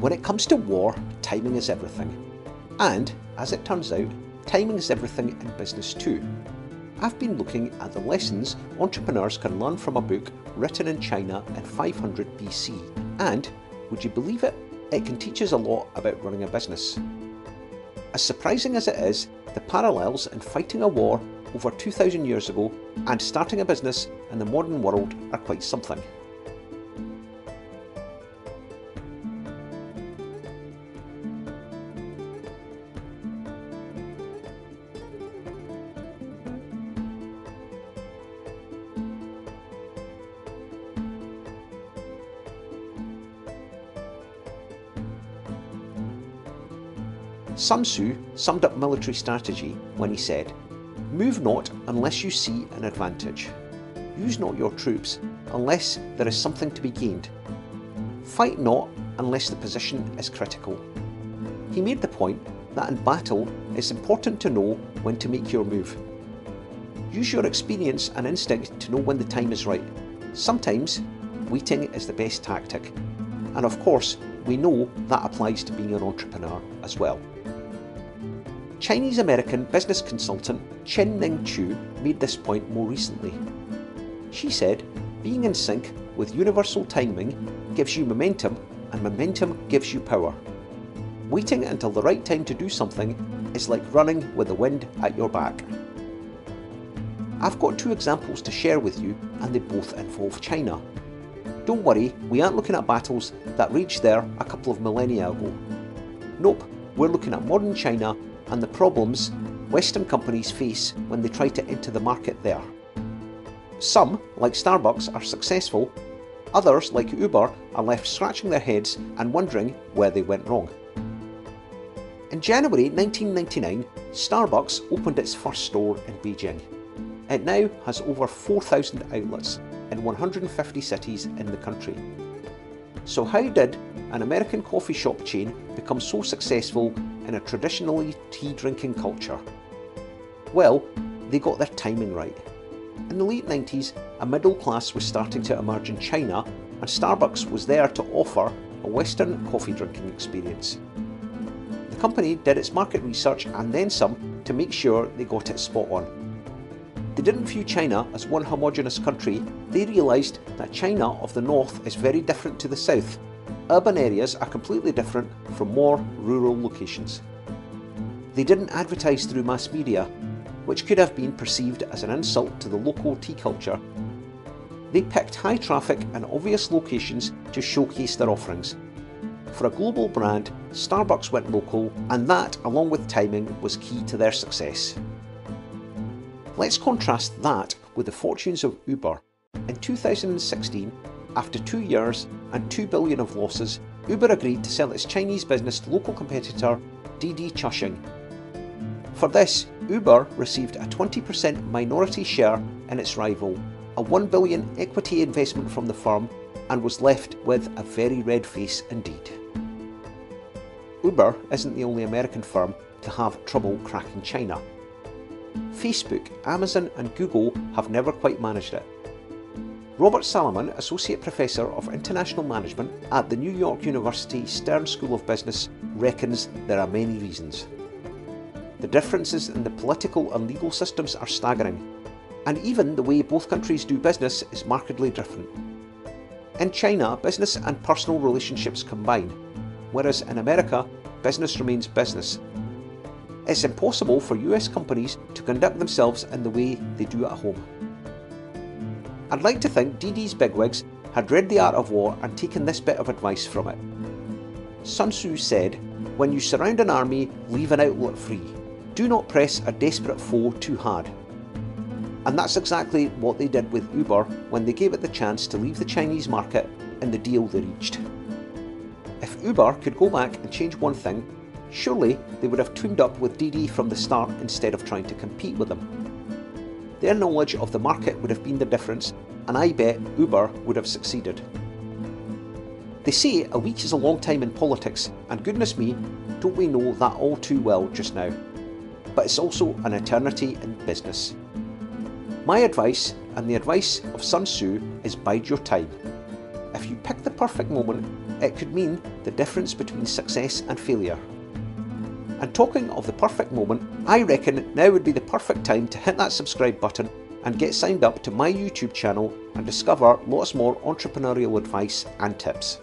When it comes to war, timing is everything. And, as it turns out, timing is everything in business too. I've been looking at the lessons entrepreneurs can learn from a book written in China in 500 BC. And, would you believe it, it can teach us a lot about running a business. As surprising as it is, the parallels in fighting a war over 2,000 years ago and starting a business in the modern world are quite something. Sun Tzu summed up military strategy when he said, "Move not unless you see an advantage. Use not your troops unless there is something to be gained. Fight not unless the position is critical." He made the point that in battle it's important to know when to make your move. Use your experience and instinct to know when the time is right. Sometimes waiting is the best tactic. And of course, we know that applies to being an entrepreneur as well. Chinese-American business consultant Chen-Ning Chu made this point more recently. She said, "Being in sync with universal timing gives you momentum, and momentum gives you power. Waiting until the right time to do something is like running with the wind at your back." I've got two examples to share with you, and they both involve China. Don't worry, we aren't looking at battles that raged there a couple of millennia ago. Nope, we're looking at modern China and the problems Western companies face when they try to enter the market there. Some, like Starbucks, are successful. Others, like Uber, are left scratching their heads and wondering where they went wrong. In January 1999, Starbucks opened its first store in Beijing. It now has over 4,000 outlets in 150 cities in the country. So how did an American coffee shop chain become so successful in a traditionally tea-drinking culture? Well, they got their timing right. In the late 90s, a middle class was starting to emerge in China, and Starbucks was there to offer a Western coffee drinking experience. The company did its market research and then some to make sure they got it spot on. They didn't view China as one homogeneous country. They realised that China of the north is very different to the south. Urban areas are completely different from more rural locations. They didn't advertise through mass media, which could have been perceived as an insult to the local tea culture. They picked high traffic and obvious locations to showcase their offerings. For a global brand, Starbucks went local, and that, along with timing, was key to their success. Let's contrast that with the fortunes of Uber. In 2016, after 2 years and $2 billion of losses, Uber agreed to sell its Chinese business to local competitor Didi Chuxing. For this, Uber received a 20% minority share in its rival, a $1 billion equity investment from the firm, and was left with a very red face indeed. Uber isn't the only American firm to have trouble cracking China. Facebook, Amazon and Google have never quite managed it. Robert Salomon, Associate Professor of International Management at the New York University Stern School of Business, reckons there are many reasons. The differences in the political and legal systems are staggering, and even the way both countries do business is markedly different. In China, business and personal relationships combine, whereas in America, business remains business. It's impossible for US companies to conduct themselves in the way they do at home. I'd like to think Didi's bigwigs had read The Art of War and taken this bit of advice from it. Sun Tzu said, "When you surround an army, leave an outlet free. Do not press a desperate foe too hard." And that's exactly what they did with Uber when they gave it the chance to leave the Chinese market in the deal they reached. If Uber could go back and change one thing, surely they would have teamed up with Didi from the start instead of trying to compete with them. Their knowledge of the market would have been the difference, and I bet Uber would have succeeded. They say a week is a long time in politics, and goodness me, don't we know that all too well just now. But it's also an eternity in business. My advice, and the advice of Sun Tzu, is bide your time. If you pick the perfect moment, it could mean the difference between success and failure. And talking of the perfect moment, I reckon now would be the perfect time to hit that subscribe button and get signed up to my YouTube channel and discover lots more entrepreneurial advice and tips.